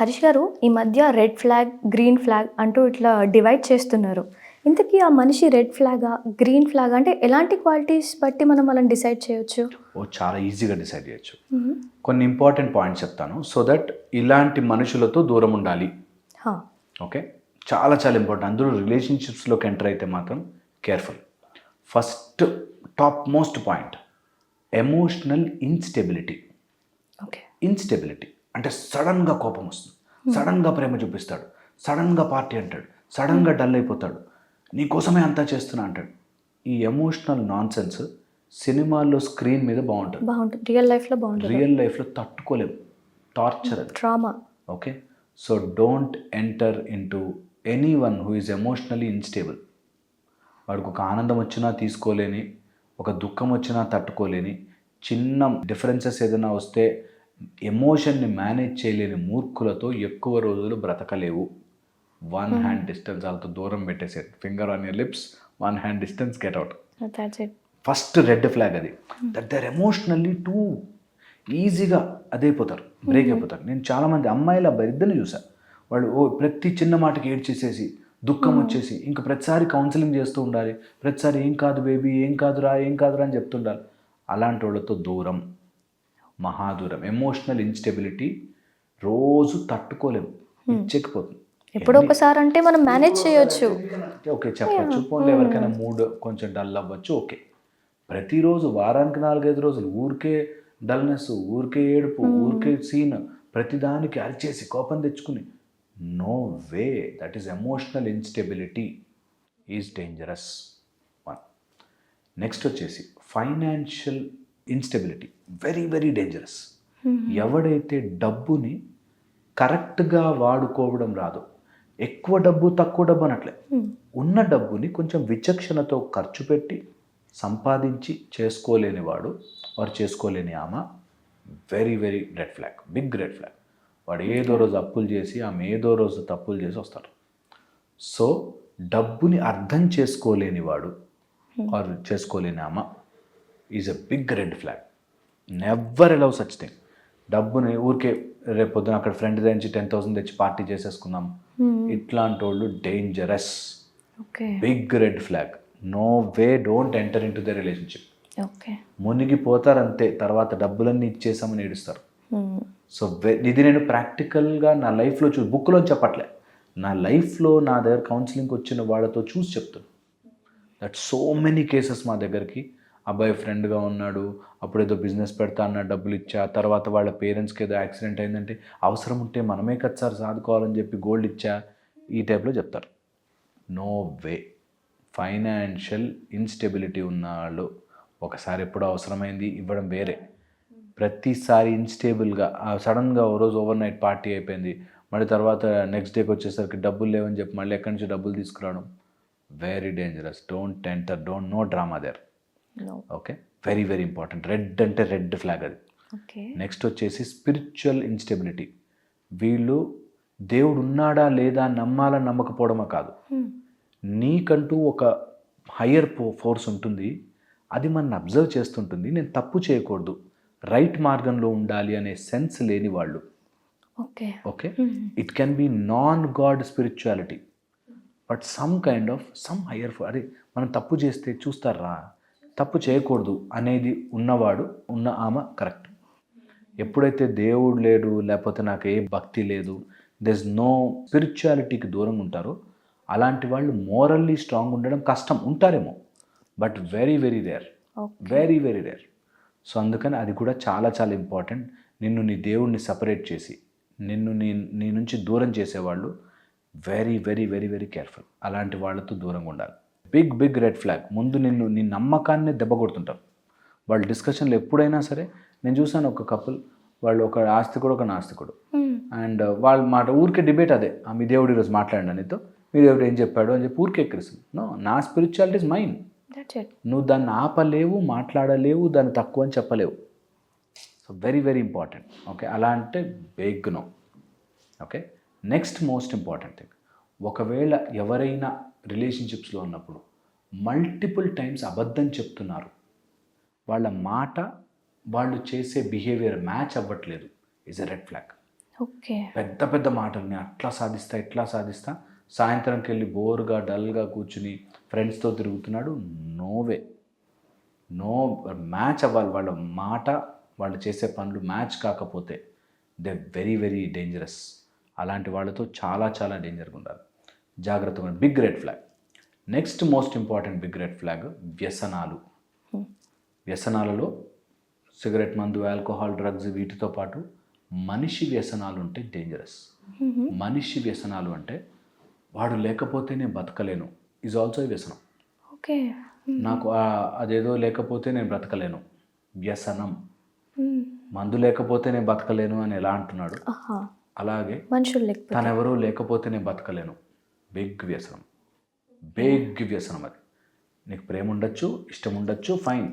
హరీష్ గారు, ఈ మధ్య రెడ్ ఫ్లాగ్, గ్రీన్ ఫ్లాగ్ అంటూ ఇట్లా డివైడ్ చేస్తున్నారు. ఇంతకీ ఆ మనిషి రెడ్ ఫ్లాగా, గ్రీన్ ఫ్లాగ్ అంటే ఎలాంటి క్వాలిటీస్ బట్టి మనం వాళ్ళని డిసైడ్ చేయొచ్చు? చాలా ఈజీగా డిసైడ్ చేయొచ్చు. మ్మ్. కొన్ని ఇంపార్టెంట్ పాయింట్స్ చెప్తాను సో దట్ ఇలాంటి మనుషులతో దూరం ఉండాలి. హా. ఓకే, చాలా చాలా ఇంపార్టెంట్. అందులో రిలేషన్షిప్స్లోకి ఎంటర్ అయితే మాత్రం careful. First top most point, emotional instability. Okay. Instability అంటే సడన్గా కోపం వస్తుంది, సడన్గా ప్రేమ చూపిస్తాడు, సడన్గా పార్టీ అంటాడు, సడన్గా డల్ అయిపోతాడు, నీకోసమే అంతా చేస్తున్నా అంటాడు. ఈ ఎమోషనల్ నాన్ సెన్స్ సినిమాల్లో స్క్రీన్ మీద బాగుంటుంది, రియల్ లైఫ్లో బాగుంటుంది, రియల్ లైఫ్లో తట్టుకోలేము. టార్చర్ అది, drama. Okay. So don't enter into any one who is emotionally instable. వాడికి ఒక ఆనందం వచ్చినా తీసుకోలేని, ఒక దుఃఖం వచ్చినా తట్టుకోలేని, చిన్న డిఫరెన్సెస్ ఏదైనా వస్తే ఎమోషన్ని మేనేజ్ చేయలేని మూర్ఖులతో ఎక్కువ రోజులు బ్రతకలేవు. వన్ హ్యాండ్ డిస్టెన్స్, వాళ్ళతో దూరం పెట్టేసే, finger on your lips, one hand distance, get out. First red flag అది. That they are emotionally too ఈజీగా అదైపోతారు, బ్రేక్ అయిపోతారు. నేను చాలామంది అమ్మాయిల అబ్బాయి ఇద్దరిని చూసాను. వాళ్ళు ప్రతి చిన్న మాటకి ఏడ్చేసేసి, దుఃఖం వచ్చేసి ఇంకా ప్రతిసారి కౌన్సిలింగ్ చేస్తూ ఉండాలి, ప్రతిసారి ఏం కాదు బేబీ, ఏం కాదురా అని చెప్తుండాలి. అలాంటి వాళ్ళతో దూరం, మహాదూరం. ఎమోషనల్ ఇన్స్టెబిలిటీ రోజు తట్టుకోలేము, ఇచ్చెక్కిపోతుంది. ఎప్పుడో ఒకసారి అంటే మనం మేనేజ్ చేయొచ్చు, ఓకే చెప్పచ్చు, పోన్లే ఎవరికైనా మూడ్ కొంచెం డల్ అవ్వచ్చు, ఓకే. ప్రతిరోజు వారానికి 4-5 రోజులు ఊరికే డల్నెస్, ఊరికే ఏడుపు, ఊరికే సీన్, ప్రతిదానికి అరిచేసి కోపం తెచ్చుకుని, no way. That is emotional instability is dangerous. One. Next వచ్చేసి financial instability, very very dangerous. ఎవడైతే డబ్బుని కరెక్ట్గా వాడుకోవడం రాదు, ఎక్కువ డబ్బు తక్కువ డబ్బు అనట్లే, ఉన్న డబ్బుని కొంచెం విచక్షణతో ఖర్చు పెట్టి సంపాదించి చేసుకోలేని వాడు, వారు చేసుకోలేని ఆమె, very very red flag, big red flag. వాడు ఏదో రోజు అప్పులు చేసి, ఆమె ఏదో రోజు తప్పులు చేసి వస్తారు. సో డబ్బుని అర్థం చేసుకోలేని వాడు, వారు చేసుకోలేని ఆమె is a big red flag. Never allow such thing. డబ్బుని ఊరికే రేపు పొద్దున అక్కడ ఫ్రెండ్ తెచ్చి 10,000 తెచ్చి పార్టీ చేసేసుకుందాం, ఇట్లాంటి వాళ్ళు dangerous, big red flag. No way, don't enter into the relationship. మునిగిపోతారంతే, తర్వాత డబ్బులన్నీ ఇచ్చేసామని ఏడుస్తారు. సో ఇది నేను ప్రాక్టికల్గా నా లైఫ్లో బుక్లో చెప్పట్లే, నా లైఫ్లో నా దగ్గర కౌన్సిలింగ్కి వచ్చిన వాళ్ళతో చూసి చెప్తాను. దట్ సో మెనీ కేసెస్ మా దగ్గరికి. అబ్బాయి ఫ్రెండ్గా ఉన్నాడు, అప్పుడేదో బిజినెస్ పెడతా అన్న, డబ్బులు ఇచ్చా, తర్వాత వాళ్ళ పేరెంట్స్కి ఏదో యాక్సిడెంట్ అయిందంటే అవసరం ఉంటే మనమే కదా సార్ సాదుకోవాలని చెప్పి గోల్డ్ ఇచ్చా, ఈ టైప్లో చెప్తారు. No way. ఫైనాన్షియల్ ఇన్స్టెబిలిటీ ఉన్నవాళ్ళు ఒకసారి ఎప్పుడో అవసరమైంది ఇవ్వడం వేరే, ప్రతిసారి ఇన్స్టేబుల్గా సడన్గా ఓ రోజు ఓవర్ నైట్ పార్టీ అయిపోయింది, మళ్ళీ తర్వాత నెక్స్ట్ డేకి వచ్చేసరికి డబ్బులు లేవని చెప్పి మళ్ళీ ఎక్కడి నుంచి డబ్బులు తీసుకురావడం, very dangerous. Don't enter, don't know drama there. Okay, very very important. Red అంటే రెడ్ ఫ్లాగ్ అది. నెక్స్ట్ వచ్చేసి స్పిరిచువల్ ఇన్స్టెబిలిటీ. వీళ్ళు దేవుడు ఉన్నాడా లేదా నమ్మాలని నమ్మకపోవడమా కాదు, నీకంటూ ఒక హయ్యర్ ఫోర్స్ ఉంటుంది, అది మన అబ్జర్వ్ చేస్తుంటుంది, నేను తప్పు చేయకూడదు, రైట్ మార్గంలో ఉండాలి అనే సెన్స్ లేని వాళ్ళు. Okay, it can be non God spirituality, but some kind of some higher, అరే మనం తప్పు చేస్తే చూస్తారా, తప్పు చేయకూడదు అనేది ఉన్నవాడు, ఉన్న ఆమె కరెక్ట్. ఎప్పుడైతే దేవుడు లేడు, లేకపోతే నాకు ఏ భక్తి లేదు, దెర్ ఇస్ నో స్పిరిచువాలిటీకి దూరంగా ఉంటారో అలాంటి వాళ్ళు మోరల్లీ స్ట్రాంగ్ ఉండడం కష్టం, ఉంటారేమో, but very very rare, very very rare. So అందుకని అది కూడా చాలా చాలా ఇంపార్టెంట్. నిన్ను నీ దేవుడిని సపరేట్ చేసి నిన్ను నీ నుంచి దూరం చేసేవాళ్ళు very very very very careful. అలాంటి వాళ్ళతో దూరంగా ఉండాలి. Big big red flag. ముందు నీ నమ్మకాన్ని దెబ్బ కొడుతుంటారు వాళ్ళు. డిస్కషన్లో ఎప్పుడైనా సరే నేను చూసాను ఒక కపుల్, వాళ్ళు ఒక ఆస్తికుడు ఒక నాస్తికుడు, అండ్ వాళ్ళ మాట ఊరికే డిబేట్ అదే, మీ దేవుడు ఈరోజు మాట్లాడినా నీతో, మీ దేవుడు ఏం చెప్పాడు అని చెప్పి ఊరికే ఎక్కిరిస్తుంది. నో, నా స్పిరిచువాలిటీ ఇస్ మైన్. నువ్వు దాన్ని ఆపలేవు, మాట్లాడలేవు, దాన్ని తక్కువ అని చెప్పలేవు. So very very important. Okay, అలా అంటే big no. Okay, next most important thing, ఒకవేళ ఎవరైనా రిలేషన్షిప్స్లో ఉన్నప్పుడు మల్టిపుల్ టైమ్స్ అబద్ధం చెప్తున్నారు, వాళ్ళ మాట వాళ్ళు చేసే బిహేవియర్ మ్యాచ్ అవ్వట్లేదు, is a red flag. Okay. పెద్ద పెద్ద మాటల్ని అట్లా సాధిస్తా ఇట్లా సాధిస్తా, సాయంత్రంకి వెళ్ళి బోర్గా డల్గా కూర్చుని ఫ్రెండ్స్తో తిరుగుతున్నాడు. నోవే, నో మ్యాచ్ అవ్వాలి వాళ్ళ మాట, వాళ్ళు చేసే పనులు మ్యాచ్ కాకపోతే దే వెరీ వెరీ డేంజరస్. అలాంటి వాళ్ళతో చాలా చాలా డేంజర్గా ఉండాలి, జాగ్రత్తగా. Big red flag. Next most important big red flag వ్యసనాలు. వ్యసనాలలో సిగరెట్, మందు, ఆల్కహాల్, డ్రగ్స్, వీటితో పాటు మనిషి వ్యసనాలు ఉంటే డేంజరస్. మనిషి వ్యసనాలు అంటే వాడు లేకపోతే నేను బతకలేను ఈజ్ ఆల్సో వ్యసనం. ఓకే. నాకు అదేదో లేకపోతే నేను బ్రతకలేను, వ్యసనం. మందు లేకపోతే నేను బతకలేను అని ఎలా అంటున్నాడు, అలాగే మనుషులు లేకపోతే తనెవరూ లేకపోతే నేను బతకలేను, బిగ్ వ్యసనం. బిగ్ వ్యసనం అది. నీకు ప్రేమ ఉండొచ్చు, ఇష్టం ఉండొచ్చు, ఫైన్,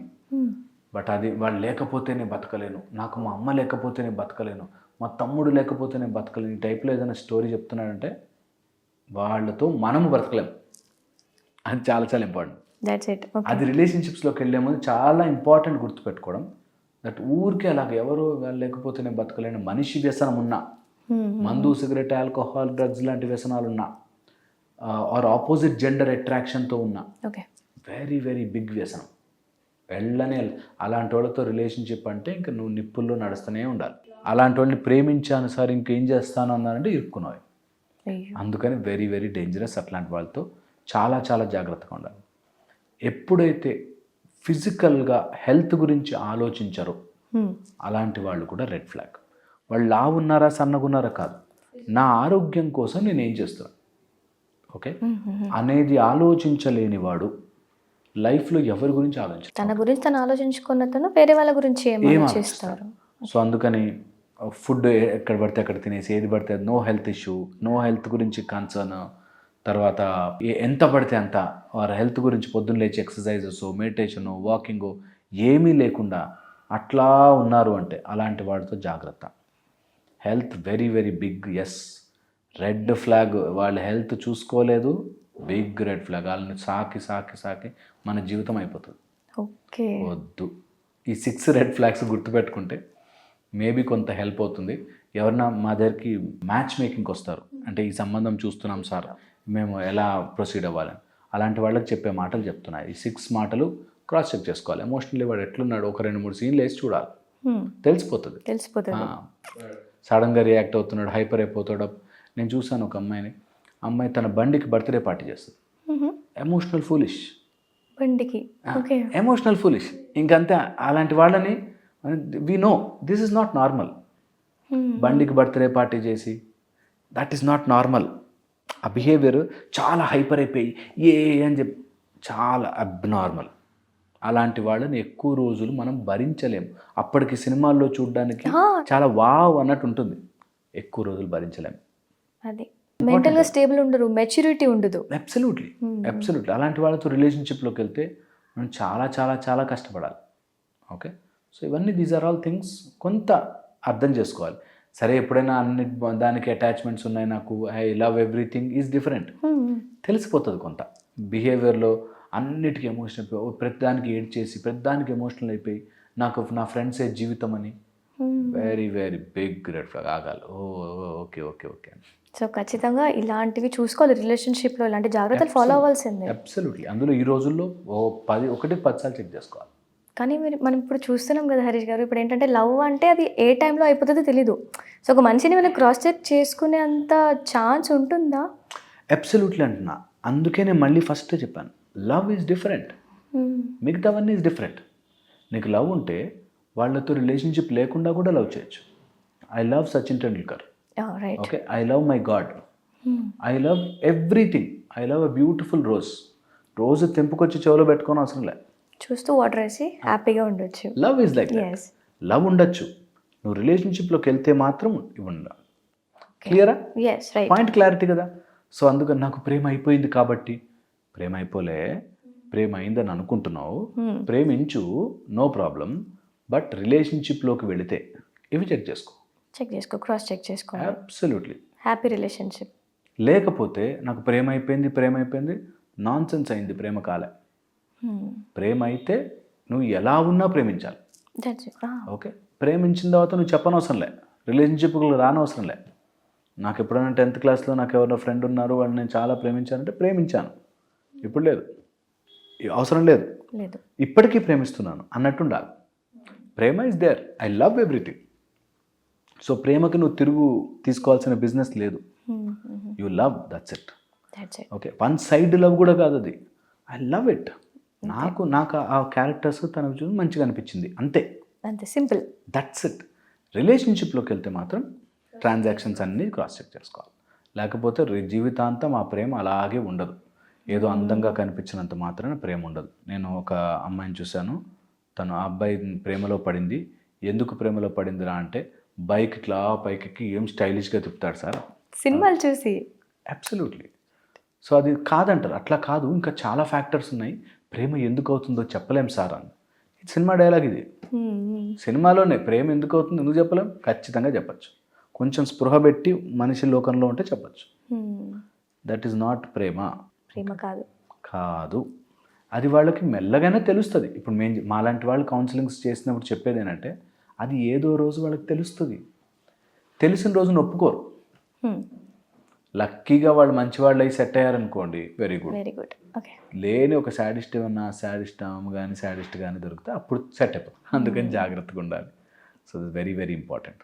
బట్ అది వాళ్ళు లేకపోతే నేను బతకలేను, నాకు మా అమ్మ లేకపోతే నేను బతకలేను, మా తమ్ముడు లేకపోతే నేను బతకలేను, ఈ టైప్లో ఏదైనా స్టోరీ చెప్తున్నాడంటే వాళ్ళతో మనము బ్రతకలేము. అది చాలా చాలా ఇంపార్టెంట్. That's it. అది రిలేషన్షిప్స్లోకి వెళ్ళే ముందు చాలా ఇంపార్టెంట్ గుర్తుపెట్టుకోవడం. దట్ ఊరికే అలాగే ఎవరు వాళ్ళు లేకపోతే నేను బతకలేను, మనిషి వ్యసనం ఉన్నా, మందు, సిగరెట్, ఆల్కహాల్, డ్రగ్స్ లాంటి వ్యసనాలు ఉన్నా, ఆర్ ఆపోజిట్ జెండర్ అట్రాక్షన్తో ఉన్నా, వెరీ వెరీ బిగ్ వ్యసనం. వెళ్ళనే అలాంటి వాళ్ళతో రిలేషన్షిప్ అంటే ఇంకా నువ్వు నిప్పుల్లో నడుస్తూనే ఉండాలి. అలాంటి వాళ్ళని ప్రేమించాను సార్ ఇంకేం చేస్తాను అన్నారంటే ఇరుక్కున్నావు. అందుకని వెరీ వెరీ డేంజరస్. అట్లాంటి వాళ్ళతో చాలా చాలా జాగ్రత్తగా ఉండాలి. ఎప్పుడైతే ఫిజికల్గా హెల్త్ గురించి ఆలోచించరో అలాంటి వాళ్ళు కూడా రెడ్ ఫ్లాగ్. వాళ్ళు లావు ఉన్నారా సన్నగున్నారా కాదు, నా ఆరోగ్యం కోసం నేను ఏం చేస్తున్నాను ఓకే అనేది ఆలోచించలేని వాడు లైఫ్లో ఎవరి గురించి ఆలోచించారు, తన గురించి తను ఆలోచించుకున్న తను వేరే వాళ్ళ గురించి ఏం చేస్తారు. సో అందుకని ఫుడ్ ఎక్కడ పడితే అక్కడ తినేసి ఏది పడితే no health issue, no health గురించి కన్సర్న్, తర్వాత ఎంత పడితే అంత వారి హెల్త్ గురించి పొద్దున్న లేచి ఎక్సర్సైజెస్, మెడిటేషన్, వాకింగ్ ఏమీ లేకుండా అట్లా ఉన్నారు అంటే అలాంటి వాడితో జాగ్రత్త. Health very very biggest red flag. వాళ్ళ హెల్త్ చూసుకోలేదు, బిగ్ రెడ్ ఫ్లాగ్. వాళ్ళని సాకి సాకి సాకి మన జీవితం అయిపోతుంది. ఓకే, వద్దు. ఈ 6 రెడ్ ఫ్లాగ్స్ గుర్తుపెట్టుకుంటే మేబీ కొంత హెల్ప్ అవుతుంది. ఎవరన్నా మా దగ్గరికి మ్యాచ్ మేకింగ్కి వస్తారు అంటే ఈ సంబంధం చూస్తున్నాం సార్ మేము ఎలా ప్రొసీడ్ అవ్వాలని, అలాంటి వాళ్ళకి చెప్పే మాటలు చెప్తున్నాయి. ఈ 6 మాటలు క్రాస్ చెక్ చేసుకోవాలి. ఎమోషనల్లీ వాడు ఎట్లున్నాడు ఒక 2-3 సీన్లు వేసి చూడాలి, తెలిసిపోతుంది. సడన్గా రియాక్ట్ అవుతున్నాడు, హైపర్ అయిపోతాడు. నేను చూసాను ఒక అమ్మాయి తన బండికి బర్త్డే పార్టీ చేస్తుంది. ఎమోషనల్ ఫూలిష్, బండికి ఎమోషనల్ ఫూలిష్. ఇంకంతే. అలాంటి వాళ్ళని we know this is not normal. బండికి బర్త్డే పార్టీ చేసి దట్ ఈస్ నాట్ నార్మల్. ఆ బిహేవియర్ చాలా హైపర్ అయిపోయి అని చెప్పి చాలా అబ్నార్మల్. అలాంటి వాళ్ళని ఎక్కువ రోజులు మనం భరించలేము. అప్పటికి సినిమాల్లో చూడడానికి చాలా వావ్ అన్నట్టు ఉంటుంది, ఎక్కువ రోజులు భరించలేము. అది మెంటల్గా స్టేబుల్ ఉండరు, మెచ్యూరిటీ ఉండదు. Absolutely absolutely. అలాంటి వాళ్ళతో రిలేషన్షిప్లోకి వెళ్తే మనం చాలా చాలా చాలా కష్టపడాలి. ఓకే, సో ఇవన్నీ దీస్ ఆర్ ఆల్ థింగ్స్ కొంత అర్థం చేసుకోవాలి. సరే ఎప్పుడైనా అన్ని దానికి అటాచ్మెంట్స్ ఉన్నాయి, నాకు I love everything is different, తెలిసిపోతుంది కొంత. బిహేవియర్లో అన్నిటికీ ఎమోషనల్ అయిపోయి, ప్రతిదానికి ఏడ్ చేసి ప్రతిదానికి ఎమోషనల్ అయిపోయి నాకు నా ఫ్రెండ్సే జీవితం అని, very very big red flag. ఆగాలి. Okay okay okay. సో ఖచ్చితంగా ఇలాంటివి చూసుకోవాలి, రిలేషన్షిప్లో ఇలాంటి జాగ్రత్తలు ఫాలో అవ్వాల్సిందే. అబ్సల్యూట్లీ. అందులో ఈ రోజుల్లో 10 సార్లు చెక్ చేసుకోవాలి. కానీ మనం ఇప్పుడు చూస్తున్నాం కదా హరీష్ గారు, ఇప్పుడు ఏంటంటే లవ్ అంటే అది ఏ టైంలో అయిపోతుందో తెలీదు. సో ఒక మనిషిని మనం క్రాస్ చెక్ చేసుకునే అంత ఛాన్స్ ఉంటుందా? అబ్సల్యూట్లీ అంటున్నా. అందుకే నేను మళ్ళీ ఫస్ట్ చెప్పాను, లవ్ ఈజ్ డిఫరెంట్, మిగతావన్నీ ఈజ్ డిఫరెంట్. నీకు లవ్ ఉంటే వాళ్ళతో రిలేషన్షిప్ లేకుండా కూడా లవ్ చేయొచ్చు. I love Sachin Tendulkar, okay, I love my God, I love everything, I love a beautiful రోజు తెంపుకొచ్చి చెవులో పెట్టుకోని అవసరం లేదు, చూస్తూ వాటర్ వేసి హ్యాపీగా ఉండొచ్చు. Love is like that. Love ఉండొచ్చు, నువ్వు రిలేషన్షిప్లోకి వెళ్తే మాత్రం ఉండాలి. క్లియరా? పాయింట్ క్లారిటీ కదా. సో అందుకని నాకు ప్రేమ అయిపోయింది కాబట్టి, ప్రేమ అయిపోలే, ప్రేమ అయిందని అనుకుంటున్నావు, ప్రేమించు, నో ప్రాబ్లం. బట్ రిలేషన్షిప్లోకి వెళితే ఇవి చెక్ చేసుకో, క్రాస్ చెక్ చేసుకో. అబ్సల్యూట్లీ. Happy relationship. లేకపోతే నాకు ప్రేమ అయిపోయింది, నాన్ సెన్స్ అయింది, ప్రేమ కాలే. ప్రేమ అయితే నువ్వు ఎలా ఉన్నా ప్రేమించాలి. ఓకే, ప్రేమించిన తర్వాత నువ్వు చెప్పనవసరం లే, రిలేషన్షిప్కి రానవసరం లే. నాకు ఎప్పుడైనా 10th క్లాస్లో నాకు ఎవరైనా ఫ్రెండ్ ఉన్నారు, వాళ్ళు నేను చాలా ప్రేమించానంటే ప్రేమించాను, ఇప్పుడు లేదు, అవసరం లేదు, లేదు. ఇప్పటికీ ప్రేమిస్తున్నాను అన్నట్టు ఉండాలి. ప్రేమ is there, I love everything. So ప్రేమకి నువ్వు తిరుగు తీసుకోవాల్సిన బిజినెస్ లేదు. You love, that's it. Okay, one side love కూడా కాదు అది, ఐ లవ్ ఇట్. నాకు ఆ క్యారెక్టర్స్ తన చూసి మంచిగా అనిపించింది, అంతే అంతే, సింపుల్. That's it. రిలేషన్షిప్లోకి వెళ్తే మాత్రం ట్రాన్సాక్షన్స్ అన్నీ క్రాస్ చెక్ చేసుకోవాలి, లేకపోతే జీవితాంతం ఆ ప్రేమ అలాగే ఉండదు. ఏదో అందంగా కనిపించినంత మాత్రాన ప్రేమ ఉండదు. నేను ఒక అమ్మాయిని చూశాను, తను ఆ అబ్బాయి ప్రేమలో పడింది. ఎందుకు ప్రేమలో పడిందిరా అంటే, బైక్ ఇట్లా పైకి ఏం స్టైలిష్గా తిప్పుతాడు సార్ సినిమాలు చూసి. అబ్సల్యూట్లీ. సో అది కాదంటారు, అట్లా కాదు, ఇంకా చాలా ఫ్యాక్టర్స్ ఉన్నాయి, ప్రేమ ఎందుకు అవుతుందో చెప్పలేం సార్ అని. ఇది సినిమా డైలాగ్ ఇది. సినిమాలోనే ప్రేమ ఎందుకు అవుతుంది ఎందుకు చెప్పలేం, ఖచ్చితంగా చెప్పచ్చు. కొంచెం స్పృహ పెట్టి మనిషి లోకంలో ఉంటే చెప్పచ్చు. దట్ ఈస్ నాట్ ప్రేమ. ప్రేమ కాదు, కాదు. అది వాళ్ళకి మెల్లగానే తెలుస్తుంది. ఇప్పుడు మాలాంటి వాళ్ళు కౌన్సిలింగ్స్ చేసినప్పుడు చెప్పేది ఏంటంటే, అది ఏదో రోజు వాళ్ళకి తెలుస్తుంది. తెలిసిన రోజున ఒప్పుకోరు. లక్కీగా వాళ్ళు మంచి వాళ్ళు అయి సెట్ అయ్యారనుకోండి, very good. Very good. Okay. లేని ఒక శాడిస్ట్ ఏమన్నా శాడిస్ట్ ఆమె కానీ శాడిస్ట్ కానీ దొరికితే అప్పుడు సెట్ అయిపోతుంది. అందుకని జాగ్రత్తగా ఉండాలి. So this very very important.